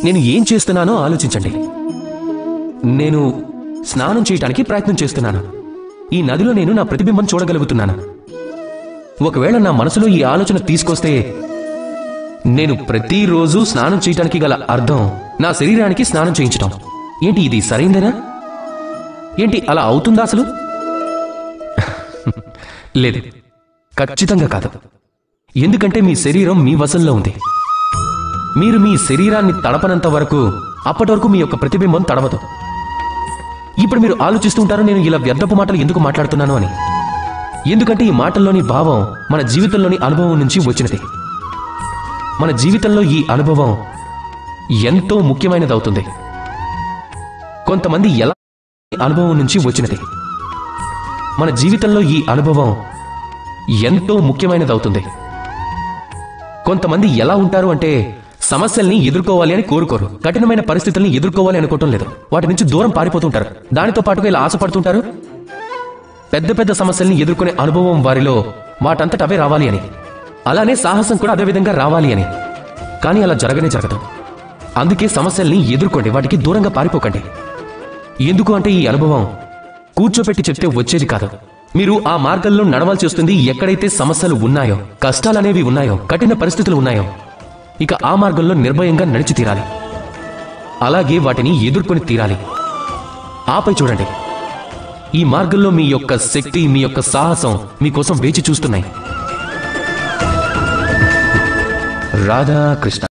నేను ఏం చేస్తున్నానో ఆలోచించండి. నేను స్నానం చేయటానికి ప్రయత్నం చేస్తున్నాను. ఈ నదిలో నేను నా ప్రతిబింబం చూడగలుగుతున్నాను. ఒకవేళ నా మనసులో ఈ ఆలోచన తీసుకొస్తే నేను ప్రతిరోజు స్నానం చేయటానికి గల అర్థం నా శరీరానికి స్నానం చేయించటం. ఏంటి ఇది సరైందేనా? ఏంటి అలా అవుతుందా అసలు? లేదు, ఖచ్చితంగా కాదు. ఎందుకంటే మీ శరీరం మీ వశంలో ఉంది. మీరు మీ శరీరాన్ని తడపనంత వరకు అప్పటి వరకు మీ యొక్క ప్రతిబింబం తడవదు. ఇప్పుడు మీరు ఆలోచిస్తూ ఉంటారు, నేను ఇలా వ్యర్థపు మాటలు ఎందుకు మాట్లాడుతున్నాను అని. ఎందుకంటే ఈ మాటల్లోని భావం మన జీవితంలోని అనుభవం నుంచి వచ్చినది. మన జీవితంలో ఈ అనుభవం ఎంతో ముఖ్యమైనది అవుతుంది. కొంతమంది ఎలా అనుభవం నుంచి వచ్చినది. మన జీవితంలో ఈ అనుభవం ఎంతో ముఖ్యమైనది అవుతుంది. కొంతమంది ఎలా ఉంటారు అంటే సమస్యల్ని ఎదుర్కోవాలి అని కోరుకోరు. కఠినమైన పరిస్థితుల్ని ఎదుర్కోవాలి అనుకోవటం లేదు. వాటి నుంచి దూరం పారిపోతుంటారు. దానితో పాటుగా ఇలా ఆశపడుతుంటారు, పెద్ద పెద్ద సమస్యల్ని ఎదుర్కొనే అనుభవం వారిలో వాటంతట అవే రావాలి అని. అలానే సాహసం కూడా అదే విధంగా రావాలి అని. కానీ అలా జరగనే జరగదు. అందుకే సమస్యల్ని ఎదుర్కోండి, వాటికి దూరంగా పారిపోకండి. ఎందుకు అంటే ఈ అనుభవం కూర్చోపెట్టి చెప్తే వచ్చేది కాదు. మీరు ఆ మార్గంలో నడవాల్సి వస్తుంది. ఎక్కడైతే సమస్యలు ఉన్నాయో, కష్టాలనేవి ఉన్నాయో, కఠిన పరిస్థితులు ఉన్నాయో, ఇక ఆ మార్గంలో నిర్భయంగా నడిచి తీరాలి. అలాగే వాటిని ఎదుర్కొని తీరాలి. ఆపై చూడండి, ఈ మార్గంలో మీ యొక్క శక్తి, మీ యొక్క సాహసం మీకోసం వేచి చూస్తున్నాయి. రాధాకృష్ణ.